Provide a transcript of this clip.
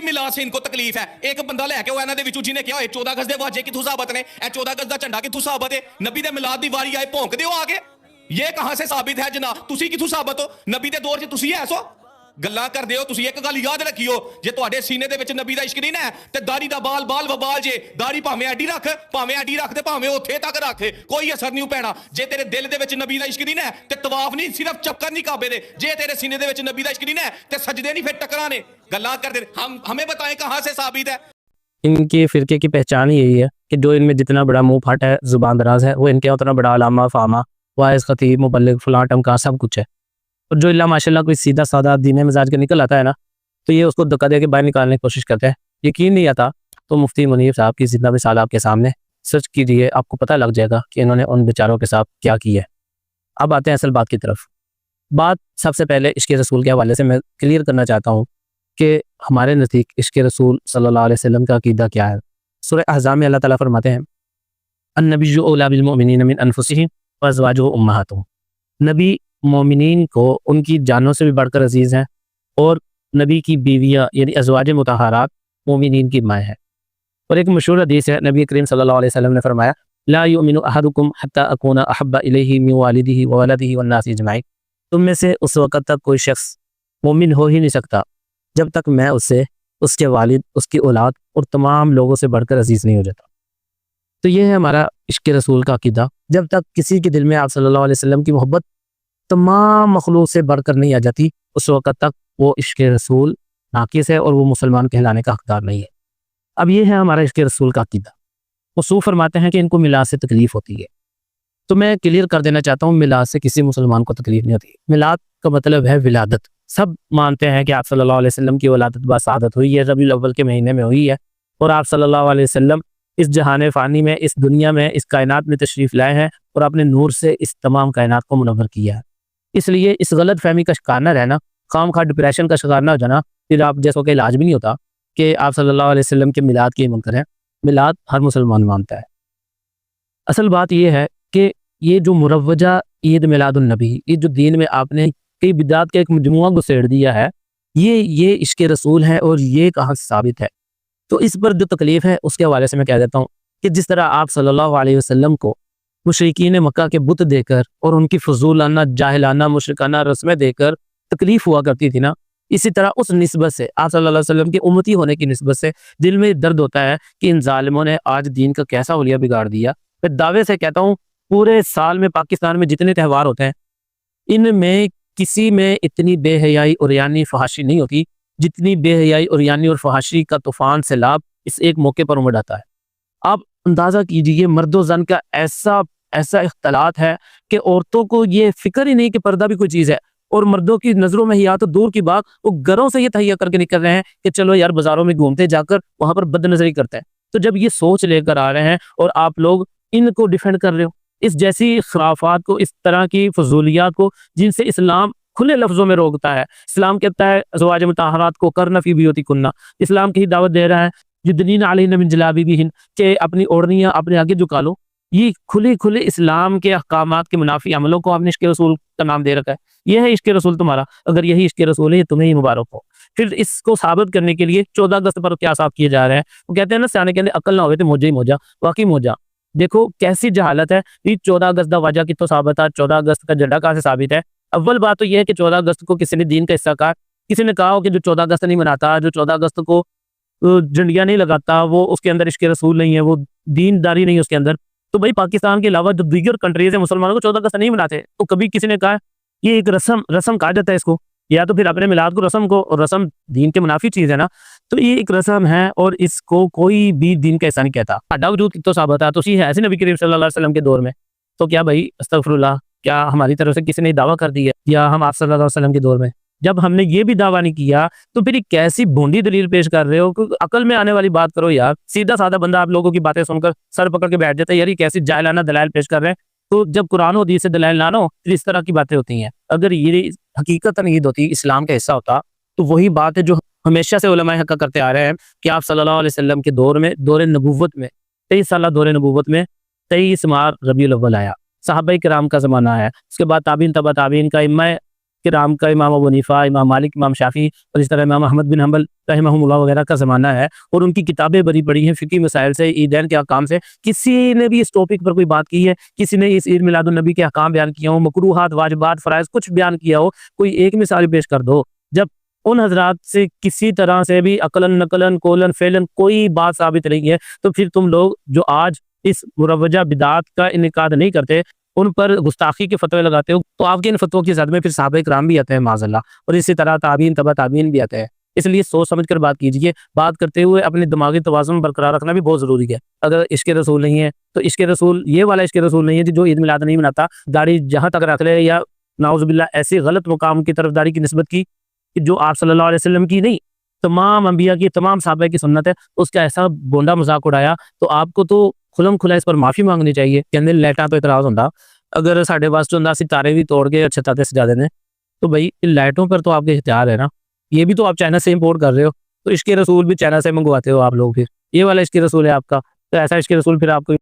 میلاد سے ان کو تکلیف ہے. ایک بندہ لے کے انہاں دے وچوں جی نے کہا 14 اگست دے واجے کتھوں ثابت نے, اے 14 اگست دا جھنڈا کتھوں ثابت ہے, نبی دے میلاد دی واری آئے بھونک دیو آ کے, یہ کہاں سے ثابت ہے جناب؟ تسی کتھوں ثابت ہو؟ نبی دے دور 'چ تسی ایسو گلاں کردے ہو. تسی ایک گل یاد رکھیو, جے تواڈے سینے دے وچ نبی دا عشق نہیں نا تے داڑھی دا بال بال وبال جے, داڑھی بھاویں ایڈی رکھ تے بھاویں اوتھے تک رکھ, کوئی اثر نہیں پینا. جے تیرے دل دے وچ نبی دا عشق نہیں نا تے طواف نہیں, صرف چکر نہیں کعبے دے. جے تیرے سینے دے وچ نبی دا عشق نہیں نا تے سجدے نہیں, پھر ٹکرانے گلاں کردے. ہمیں بتائیں کہاں سے ثابت ہے؟ ان کے فرقے کی پہچان یہی ہے کہ جو ان میں جتنا بڑا منہ پھٹ ہے, زبان دراز ہے, وہ ان کے اتنا بڑا علامہ فہمہ واعظ خطیب مبلغ فلاں ٹمکا سب کچھ ہے. اور جو اللہ ماشاء اللہ کوئی سیدھا سادہ دین مزاج کے نکل آتا ہے نا, تو یہ اس کو دھکا دے کے باہر نکالنے کی کوشش کرتے ہیں. یقین نہیں آتا تو مفتی منیر صاحب کی زندہ مثال آپ کے سامنے سرچ کیجیے, آپ کو پتہ لگ جائے گا کہ انہوں نے ان بیچاروں کے ساتھ کیا کیا ہے. اب آتے ہیں اصل بات کی طرف. بات سب سے پہلے عشق رسول کے حوالے سے میں کلیئر کرنا چاہتا ہوں کہ ہمارے نزدیک عشق رسول صلی اللہ علیہ وسلم کا عقیدہ کیا ہے. سورہ احزاب میں اللہ تعالیٰ فرماتے ہیں النبی اولی بالمؤمنین من انفسہم وازواجہ امہاتہم. نبی مومنین کو ان کی جانوں سے بھی بڑھ کر عزیز ہیں, اور نبی کی بیویاں یعنی ازواج مطہرات مومنین کی مائیں ہیں. اور ایک مشہور حدیث ہے, نبی کریم صلی اللہ علیہ وسلم نے فرمایا لا یؤمن احدکم حتی اکون احب الیہ من والدہ وولدہ والناس اجمعین. تم میں سے اس وقت تک کوئی شخص مومن ہو ہی نہیں سکتا جب تک میں اسے, اس کے والد, اس کی اولاد اور تمام لوگوں سے بڑھ کر عزیز نہیں ہو جاتا. تو یہ ہے ہمارا عشق رسول کا عقیدہ. جب تک کسی کے دل میں آپ صلی اللہ علیہ وسلم کی محبت تمام مخلوق سے بڑھ کر نہیں آ جاتی, اس وقت تک وہ عشق رسول ناقص ہے اور وہ مسلمان کہلانے کا حقدار نہیں ہے. اب یہ ہے ہمارا عشق رسول کا عقیدہ. مصوف فرماتے ہیں کہ ان کو میلاد سے تکلیف ہوتی ہے. تو میں کلیئر کر دینا چاہتا ہوں, میلاد سے کسی مسلمان کو تکلیف نہیں ہوتی. میلاد کا مطلب ہے ولادت. سب مانتے ہیں کہ آپ صلی اللہ علیہ وسلم کی ولادت بسعادت ہوئی ہے, ربیع الاول کے مہینے میں ہوئی ہے, اور آپ صلی اللہ علیہ وسلم اس جہان فانی میں, اس دنیا میں, اس کائنات میں تشریف لائے ہیں اور اپنے نور سے اس تمام کائنات کو منور کیا ہے. اس لیے اس غلط فہمی کا شکار نہ رہنا, خام خواہ ڈپریشن کا شکار نہ ہو جانا, پھر آپ جیسوں کا علاج بھی نہیں ہوتا کہ آپ صلی اللہ علیہ وسلم کے میلاد کے منکر ہیں. میلاد ہر مسلمان مانتا ہے. اصل بات یہ ہے کہ یہ جو مروجہ عید میلاد النبی, یہ جو دین میں آپ نے کئی بدعات کا ایک مجموعہ گسیڑ دیا ہے, یہ عشق رسول ہے اور یہ کہاں سے ثابت ہے. تو اس پر جو تکلیف ہے اس کے حوالے سے میں کہہ دیتا ہوں کہ جس طرح آپ صلی اللہ علیہ وسلم کو مشرکین مکہ کے بت دے کر اور ان کی فضولانہ جاہلانہ مشرکانہ رسمیں دے کر تکلیف ہوا کرتی تھی نا, اسی طرح اس نسبت سے آپ صلی اللہ علیہ وسلم کے امتی ہونے کی نسبت سے دل میں درد ہوتا ہے کہ ان ظالموں نے آج دین کا کیسا حلیہ بگاڑ دیا. میں دعوے سے کہتا ہوں پورے سال میں پاکستان میں جتنے تہوار ہوتے ہیں ان میں کسی میں اتنی بے حیائی اور یعنی فحاشی نہیں ہوتی جتنی بے حیائی اور یعنی اور فحاشی کا طوفان سیلاب اس ایک موقع پر امڑ آتا ہے. آپ اندازہ کیجئے مرد و زن کا ایسا اختلاط ہے کہ عورتوں کو یہ فکر ہی نہیں کہ پردہ بھی کوئی چیز ہے, اور مردوں کی نظروں میں حیا تو دور کی بات, وہ گھروں سے یہ تہیا کر کے نکل رہے ہیں کہ چلو یار بازاروں میں گھومتے جا کر وہاں پر بد نظری کرتے ہیں. تو جب یہ سوچ لے کر آ رہے ہیں اور آپ لوگ ان کو ڈیفینڈ کر رہے ہو, اس جیسی خرافات کو, اس طرح کی فضولیات کو جن سے اسلام کھلے لفظوں میں روکتا ہے. اسلام کہتا ہے ازواج مطہرات کو کرنا فی بیوتکن, اسلام کی دعوت دے رہا ہے یدنین علیہن من جلابیبہن کہ اپنی اوڑھنیاں اپنے آگے جھکا لو. یہ کھلے اسلام کے احکامات کے منافی عملوں کو آپ نے عشق رسول کا نام دے رکھا ہے. یہ ہے عشق رسول تمہارا. اگر یہی عشق رسول ہے یہ تمہیں ہی مبارک ہو. پھر اس کو ثابت کرنے کے لیے 14 اگست پر کیا صاف کیے جا رہے ہیں. وہ کہتے ہیں نا سیانے کہتے ہیں عقل نہ ہوئے تو موجہ ہی موجہ, واقعی موجہ. دیکھو کیسی جہالت ہے. یہ 14 اگست کا واجہ کتوں ثابت ہے, 14 اگست کا جھنڈا کہاں سے ثابت ہے. اول بات تو یہ ہے کہ 14 اگست کو کسی نے دین کا حصہ کہا, کسی نے کہا ہو کہ جو 14 اگست نہیں مناتا, جو 14 اگست کو جھنڈیاں نہیں لگاتا, وہ اس کے اندر عشق رسول نہیں ہے, وہ دین داری نہیں ہے اس کے اندر. تو بھائی پاکستان کے علاوہ جو دیگر کنٹریز ہیں مسلمانوں کو 14 اگست نہیں مناتے, تو کبھی کسی نے کہا یہ ایک رسم کہا جاتا ہے اس کو, یا تو پھر اپنے میلاد کو رسم کو, اور رسم دین کے منافی چیز ہے نا, تو یہ ایک رسم ہے اور اس کو کوئی بھی دین کا حصہ نہیں کہتا. اڈا وجود تو ثابت ہے, تو یہ ہے ایسے نبی کریم صلی اللہ علیہ وسلم کے دور میں. تو کیا بھائی استغفر اللہ, کیا ہماری طرف سے کسی نے دعویٰ کر دی ہے یا ہم آپ صلی اللہ علیہ وسلم کے دور میں جب ہم نے یہ بھی دعویٰ نہیں کیا تو پھر کیسی بھونڈی دلیل پیش کر رہے ہو. عقل میں آنے والی بات کرو یار. سیدھا سادہ بندہ آپ لوگوں کی باتیں سن کر سر پکڑ کے بیٹھ جاتا ہے, یار یہ کیسی جاہلانہ دلائل پیش کر رہے ہیں. تو جب قرآن و حدیث سے دلائل نہ ہو پھر اس طرح کی باتیں ہوتی ہیں. اگر یہ حقیقتاً عید ہوتی, اسلام کا حصہ ہوتا, تو وہی بات ہے جو ہمیشہ سے علماء حق کرتے آ رہے ہیں کہ آپ صلی اللہ علیہ وسلم کے دور میں, دور نبوت میں, 23 سالہ دور نبوت میں 23 ماہ ربیع الاول آیا, صحابہ کرام کا زمانہ ہے, اس کے بعد تابعین تبع تابعین کا, ائمہ کرام کا، امام ابو حنیفہ، امام مالک، امام شافعی اور اس طرح امام احمد بن حنبل رحمہ اللہ وغیرہ کا زمانہ ہے، اور ان کی کتابیں بڑی پڑھی ہیں فقہی مسائل سے، عیدین کے احکام سے. کسی نے بھی اس ٹاپک پر کوئی بات کی ہے؟ کسی نے اس عید میلاد النبی کے احکام بیان کیا ہو، مکروہات، واجبات، فرائض کچھ بیان کیا ہو؟ کوئی ایک مثال پیش کر دو. جب ان حضرات سے کسی طرح سے بھی عقلاً نقلاً قولاً فعلاً کوئی بات ثابت نہیں ہے، تو پھر تم لوگ جو آج اس مروجہ بدعات کا انعقاد نہیں کرتے، ان پر گستاخی کے فتوے لگاتے ہو، تو آپ کے ان فتووں کی زد میں پھر صحابہ کرام بھی آتے ہیں معاذ اللہ، اور اسی طرح تابعین، تبع تابعین بھی آتے ہیں. اس لیے سوچ سمجھ کر بات کیجیے. بات کرتے ہوئے اپنے دماغی توازن برقرار رکھنا بھی بہت ضروری ہے. اگر عشق رسول نہیں ہے تو عشق رسول، یہ والا عشق رسول نہیں ہے کہ جو عید میلاد نہیں مناتا، داڑھی جہاں تک رکھ لے، یا نعوذ باللہ ایسی غلط مقام کی طرف داڑھی کی نسبت کی کہ جو آپ صلی اللہ علیہ وسلم کی نہیں، تمام انبیاء کی، تمام صحابہ کی سنت ہے، اس کا ایسا بونڈا مذاق اڑایا. تو آپ کو تو کھلم کھلا اس پر معافی مانگنی چاہیے. کہ لائٹاں تو اعتراض ہوتا، اگر ساڈے پاس جو اسی تارے بھی توڑ کے چھتاں تے سجا دینے، تو بھائی ان لائٹوں پر تو آپ کے اختیار ہے نا. یہ بھی تو آپ چائنا سے امپورٹ کر رہے ہو، تو عشق رسول بھی چائنا سے منگواتے ہو آپ لوگ. پھر یہ والا عشق رسول ہے آپ کا، تو ایسا عشق رسول پھر آپ کو